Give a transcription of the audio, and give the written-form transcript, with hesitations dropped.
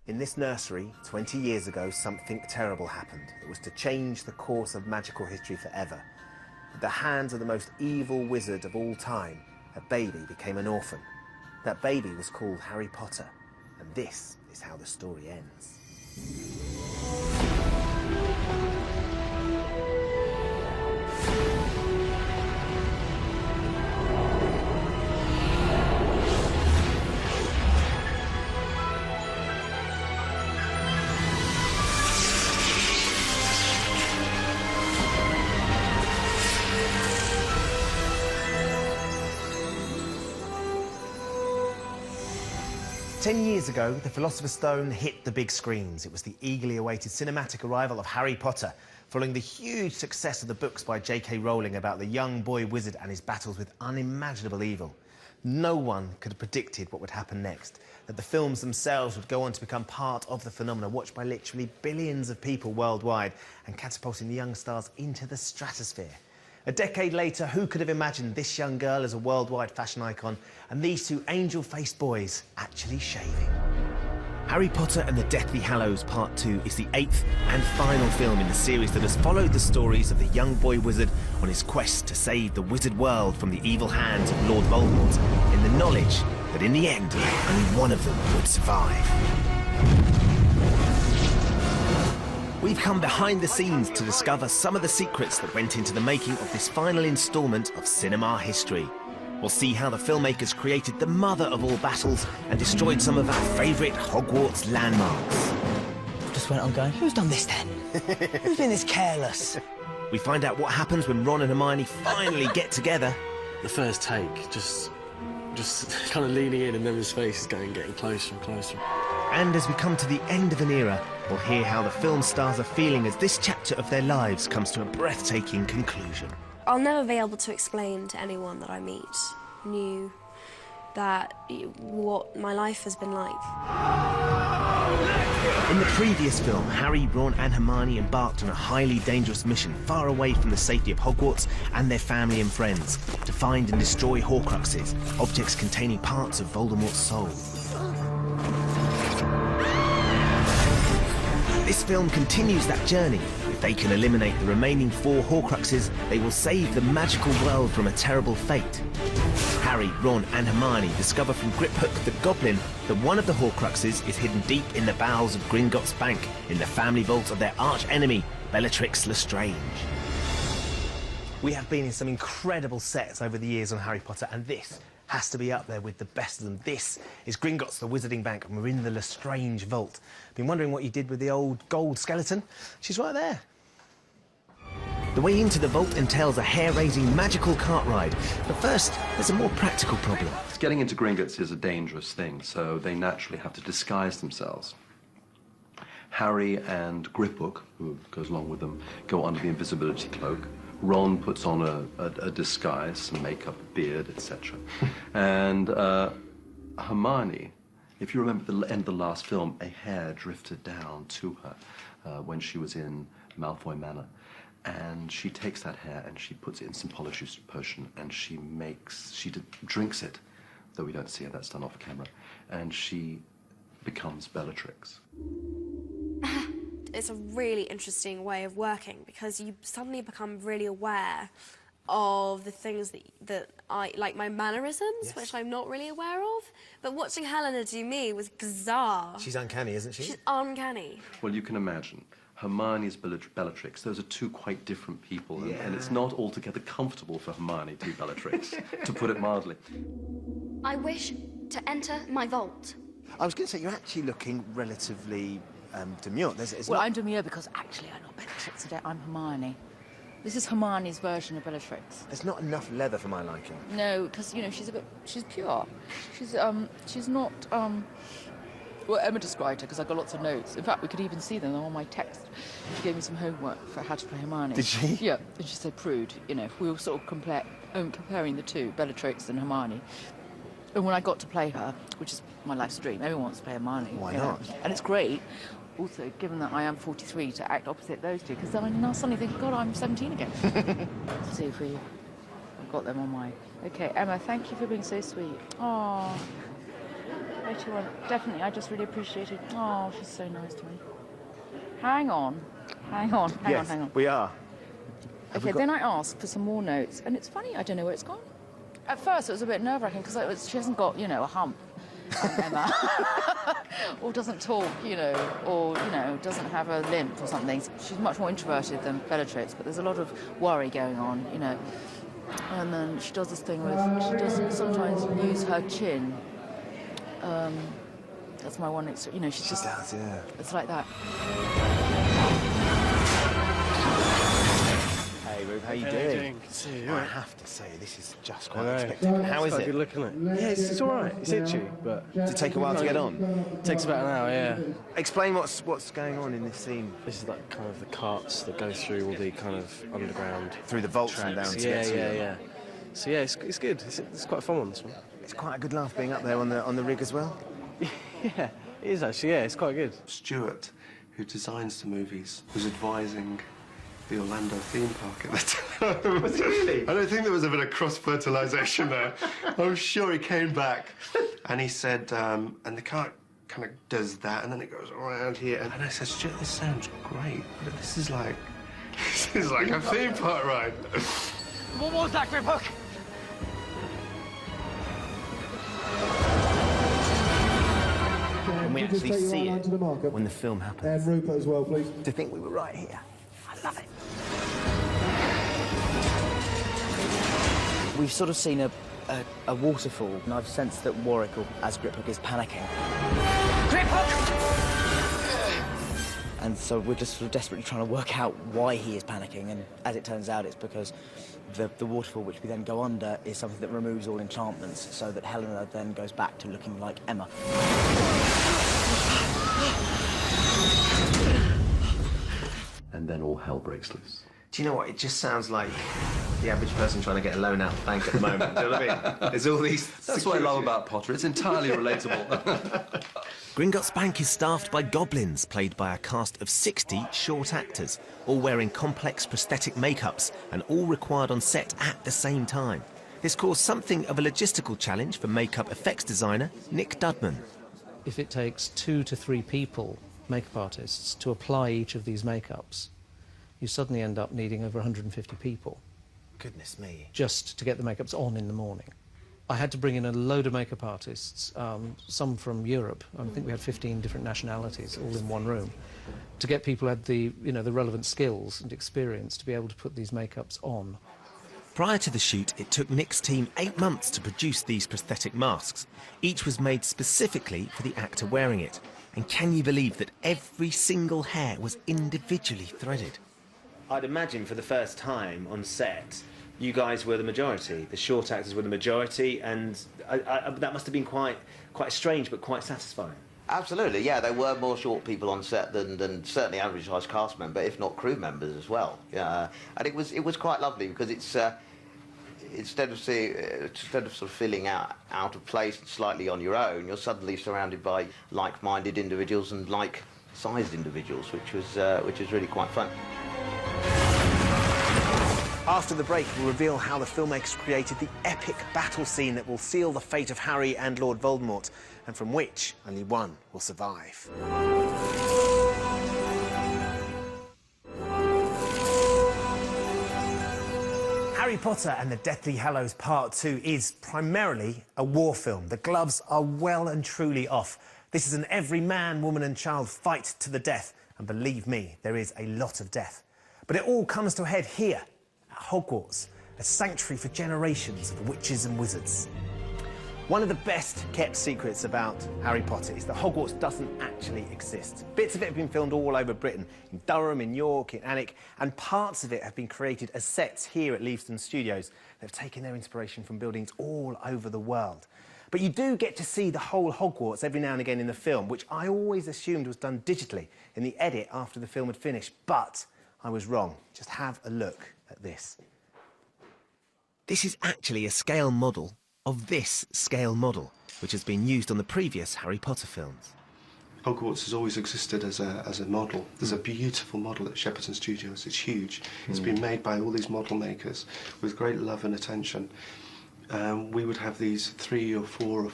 In this nursery, 20 years ago, something terrible happened. It was to change the course of magical history forever. At the hands of the most evil wizard of all time, a baby became an orphan. That baby was called Harry Potter, and this is how the story ends. 10 years ago, the Philosopher's Stone hit the big screens. It was the eagerly awaited cinematic arrival of Harry Potter, following the huge success of the books by J.K. Rowling about the young boy wizard and his battles with unimaginable evil. No one could have predicted what would happen next, that the films themselves would go on to become part of the phenomenon, watched by literally billions of people worldwide and catapulting the young stars into the stratosphere. A decade later, who could have imagined this young girl as a worldwide fashion icon and these two angel-faced boys actually shaving? Harry Potter and the Deathly Hallows Part 2 is the 8th and final film in the series that has followed the stories of the young boy wizard on his quest to save the wizard world from the evil hands of Lord Voldemort, in the knowledge that in the end, only one of them would survive. We've come behind the scenes to discover some of the secrets that went into the making of this final instalment of cinema history. We'll see how the filmmakers created the mother of all battles and destroyed some of our favourite Hogwarts landmarks. Just went on going, who's done this then? Who's been this careless? We find out what happens when Ron and Hermione finally get together. The first take, just kind of leaning in and then his face is getting closer and closer. And as we come to the end of an era, we'll hear how the film stars are feeling as this chapter of their lives comes to a breathtaking conclusion. I'll never be able to explain to anyone that I meet new that what my life has been like. In the previous film, Harry, Ron and Hermione embarked on a highly dangerous mission far away from the safety of Hogwarts and their family and friends to find and destroy Horcruxes, objects containing parts of Voldemort's soul. This film continues that journey. If they can eliminate the remaining 4 Horcruxes, they will save the magical world from a terrible fate. Harry, Ron and Hermione discover from Griphook the Goblin that one of the Horcruxes is hidden deep in the bowels of Gringotts Bank in the family vault of their arch-enemy, Bellatrix Lestrange. We have been in some incredible sets over the years on Harry Potter, and this has to be up there with the best of them. This is Gringotts the Wizarding Bank, and we're in the Lestrange vault. Been wondering what you did with the old gold skeleton. She's right there. The way into the vault entails a hair-raising magical cart ride. But first, there's a more practical problem. Getting into Gringotts is a dangerous thing, so they naturally have to disguise themselves. Harry and Griphook, who goes along with them, go under the invisibility cloak. Ron puts on a disguise, some makeup, beard, etc. And Hermione, if you remember the end of the last film, a hair drifted down to her when she was in Malfoy Manor. And she takes that hair and she puts it in some polyjuice potion and she drinks it, though we don't see her, that's done off camera, and she becomes Bellatrix. It's a really interesting way of working because you suddenly become really aware of the things that I like, my mannerisms, yes, which I'm not really aware of. But watching Helena do me was bizarre. She's uncanny, isn't she? She's uncanny. Well, you can imagine. Hermione's Bellatrix. Those are two quite different people, and it's not altogether comfortable for Hermione to be Bellatrix, to put it mildly. I wish to enter my vault. I was going to say, you're actually looking relatively demure. I'm demure because actually I'm not Bellatrix today, I'm Hermione. This is Hermione's version of Bellatrix. There's not enough leather for my liking. No, because, you know, she's pure. She's not, well, Emma described her because I got lots of notes. In fact, we could even see them on my text. She gave me some homework for how to play Hermione. Did she? Yeah, and she said prude, you know. We were sort of comparing the two, Bellatrix and Hermione. And when I got to play her, which is my life's dream, everyone wants to play Hermione. Why not? And it's great, also, given that I am 43, to act opposite those two, because then I now suddenly think, God, I'm 17 again. Let's see if I've got them on my... OK, Emma, thank you for being so sweet. Oh, Katie went, definitely, I just really appreciated... Oh, she's so nice to me. Hang on. Hang on. We are. Okay, then I asked for some more notes, and it's funny, I don't know where it's gone. At first, it was a bit nerve-wracking, because she hasn't got, you know, a hump, Emma. Or doesn't talk, you know, or, you know, doesn't have a limp or something. She's much more introverted than Bellatrix, but there's a lot of worry going on, you know. And then she does this thing with, she does sometimes use her chin. That's my one, you know, she just does, yeah. It's like that. Hey, Ruth, how you How doing? you doing? Good to see you. I have to say, this is just I quite know. unexpected. How is Quite it? good looking, isn't it? Yeah, it's all right. It's itchy, but... Does it take a while to get on? It takes about an hour, yeah. Explain what's going on in this scene. This is like kind of the carts that go through all the kind of underground... Through the vaults and down to tracks. get to you. Yeah. So yeah, it's good. It's quite a fun one, this one. It's quite a good laugh being up there on the rig as well. Yeah, it is actually, yeah, it's quite good. Stuart, who designs the movies, was advising the Orlando theme park at the time. Was he really? I don't think there was a bit of cross-fertilisation there. I'm sure he came back and he said, and the car kind of does that and then it goes around here. And I said, Stuart, this sounds great, but this is like a theme park ride. What was that, Griphook? And we actually see it when the film happens. And Rupert as well, please. To think we were right here. I love it. We've sort of seen a waterfall, and I've sensed that Warwick, as Griphook, is panicking. Griphook! And so we're just sort of desperately trying to work out why he is panicking, and as it turns out, it's because the waterfall, which we then go under, is something that removes all enchantments, so that Helena then goes back to looking like Emma. And then all hell breaks loose. Do you know what? It just sounds like the average person trying to get a loan out of the bank at the moment. Do you know what I mean? There's all these... That's what I love about Potter. It's entirely relatable. Gringotts Bank is staffed by goblins, played by a cast of 60 short actors, all wearing complex prosthetic makeups and all required on set at the same time. This caused something of a logistical challenge for makeup effects designer Nick Dudman. If it takes 2 to 3 people, makeup artists, to apply each of these makeups, you suddenly end up needing over 150 people Goodness me. just to get the makeups on in the morning. I had to bring in a load of makeup artists, some from Europe. I think we had 15 different nationalities all in one room, to get people who had the relevant skills and experience to be able to put these makeups on. Prior to the shoot, it took Nick's team 8 months to produce these prosthetic masks. Each was made specifically for the actor wearing it. And can you believe that every single hair was individually threaded? I'd imagine for the first time on set, you guys were the majority. The short actors were the majority, and that must have been quite strange, but quite satisfying. Absolutely, yeah. There were more short people on set than certainly average-sized cast member, if not crew members as well. And it was quite lovely because it's instead of sort of feeling out of place and slightly on your own, you're suddenly surrounded by like-minded individuals and like-sized individuals, which was really quite fun. After the break, we'll reveal how the filmmakers created the epic battle scene that will seal the fate of Harry and Lord Voldemort, and from which only one will survive. Harry Potter and the Deathly Hallows Part 2 is primarily a war film. The gloves are well and truly off. This is an every man, woman and child fight to the death, and believe me, there is a lot of death. But it all comes to a head here, at Hogwarts, a sanctuary for generations of witches and wizards. One of the best kept secrets about Harry Potter is that Hogwarts doesn't actually exist. Bits of it have been filmed all over Britain, in Durham, in York, in Alnwick, and parts of it have been created as sets here at Leavesden Studios. They've taken their inspiration from buildings all over the world. But you do get to see the whole Hogwarts every now and again in the film, which I always assumed was done digitally in the edit after the film had finished, but I was wrong. Just have a look at this. This is actually a scale model of this scale model, which has been used on the previous Harry Potter films. Hogwarts has always existed as a model. There's a beautiful model at Shepperton Studios. It's huge. It's been made by all these model makers with great love and attention. We would have these 3 or 4 or